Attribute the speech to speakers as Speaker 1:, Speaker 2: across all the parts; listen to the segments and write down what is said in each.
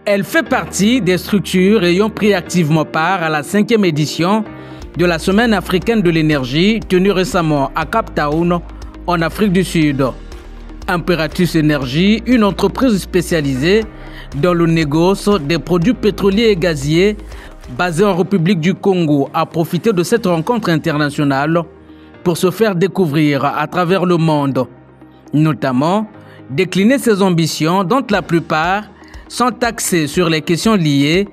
Speaker 1: Elle fait partie des structures ayant pris activement part à la 5e édition de la Semaine africaine de l'énergie tenue récemment à Cape Town, en Afrique du Sud. Imperatus Énergie, une entreprise spécialisée dans le négoce des produits pétroliers et gaziers basée en République du Congo, a profité de cette rencontre internationale pour se faire découvrir à travers le monde, notamment décliner ses ambitions dont la plupart sont axées sur les questions liées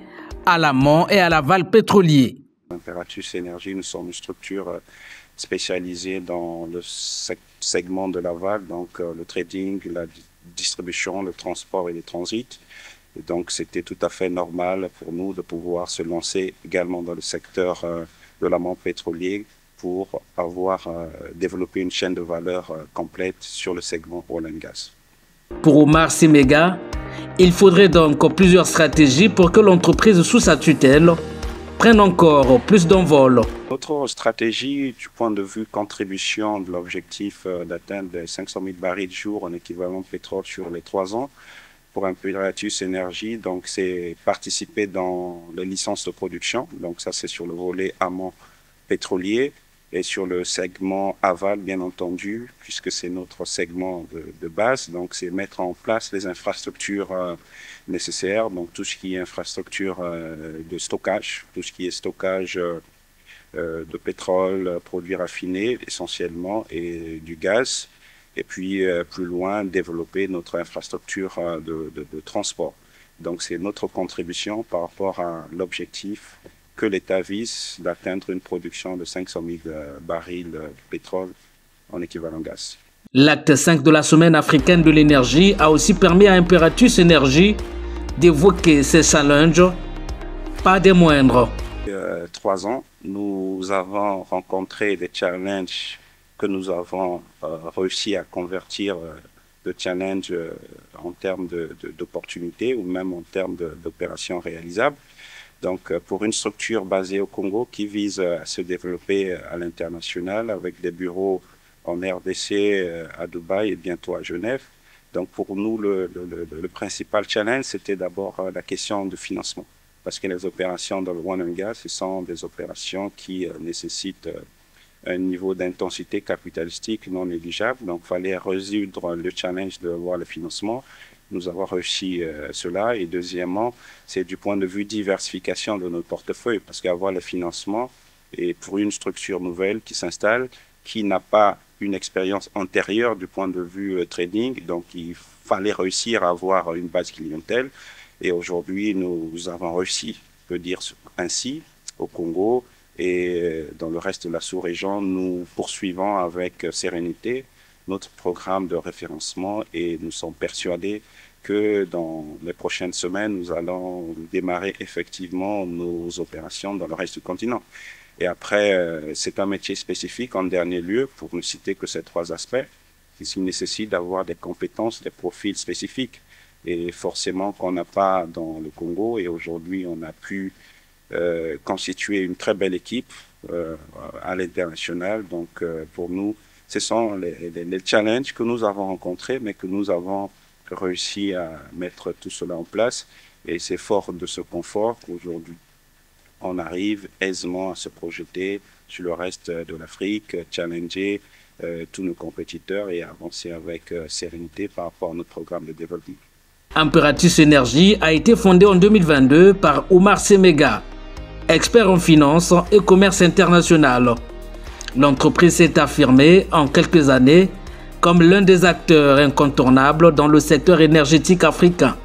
Speaker 1: à l'amont et à l'aval pétrolier.
Speaker 2: Imperatus Énergie, nous sommes une structure spécialisée dans le segment de l'aval, donc le trading, la distribution, le transport et le transit. Et donc c'était tout à fait normal pour nous de pouvoir se lancer également dans le secteur de l'amont pétrolier pour avoir développé une chaîne de valeur complète sur le segment oil and gas.
Speaker 1: Pour Omar Semega, il faudrait donc plusieurs stratégies pour que l'entreprise sous sa tutelle prenne encore plus d'envol.
Speaker 2: Notre stratégie du point de vue contribution de l'objectif d'atteindre les 500 000 barils jour en équivalent de pétrole sur les 3 ans pour Imperatus Énergie, donc c'est participer dans les licences de production, donc ça c'est sur le volet amont pétrolier. Et sur le segment aval, bien entendu, puisque c'est notre segment de base, donc c'est mettre en place les infrastructures nécessaires, donc tout ce qui est infrastructure de stockage, tout ce qui est stockage de pétrole, produits raffinés essentiellement, et du gaz, et puis plus loin, développer notre infrastructure de transport. Donc c'est notre contribution par rapport à l'objectif que l'État vise d'atteindre une production de 500 000 barils de pétrole en équivalent gaz.
Speaker 1: L'acte 5 de la Semaine africaine de l'énergie a aussi permis à Imperatus Énergie d'évoquer ses challenges, pas des moindres.
Speaker 2: 3 ans, nous avons rencontré des challenges que nous avons réussi à convertir de challenges en termes d'opportunités ou même en termes d'opérations réalisables. Donc, pour une structure basée au Congo qui vise à se développer à l'international avec des bureaux en RDC, à Dubaï et bientôt à Genève. Donc, pour nous, le principal challenge, c'était d'abord la question de financement. Parce que les opérations dans le oil and gas, ce sont des opérations qui nécessitent un niveau d'intensité capitalistique non négligeable. Donc, il fallait résoudre le challenge de voir le financement. Nous avons réussi cela. Et deuxièmement, c'est du point de vue diversification de notre portefeuille, parce qu'avoir le financement, et pour une structure nouvelle qui s'installe, qui n'a pas une expérience antérieure du point de vue trading, donc il fallait réussir à avoir une base clientèle. Et aujourd'hui, nous avons réussi, je peux dire ainsi, au Congo et dans le reste de la sous-région, nous poursuivons avec sérénité notre programme de référencement et nous sommes persuadés que dans les prochaines semaines, nous allons démarrer effectivement nos opérations dans le reste du continent. Et après, c'est un métier spécifique en dernier lieu, pour ne citer que ces 3 aspects, qui nécessite d'avoir des compétences, des profils spécifiques. Et forcément qu'on n'a pas dans le Congo. Et aujourd'hui, on a pu constituer une très belle équipe à l'international. Donc, pour nous, ce sont les challenges que nous avons rencontrés, mais que nous avons réussi à mettre tout cela en place. Et c'est fort de ce confort qu'aujourd'hui, on arrive aisément à se projeter sur le reste de l'Afrique, challenger tous nos compétiteurs et avancer avec sérénité par rapport à notre programme de développement.
Speaker 1: Imperatus Énergie a été fondée en 2022 par Omar Semega, expert en finance et commerce international. L'entreprise s'est affirmée en quelques années comme l'un des acteurs incontournables dans le secteur énergétique africain.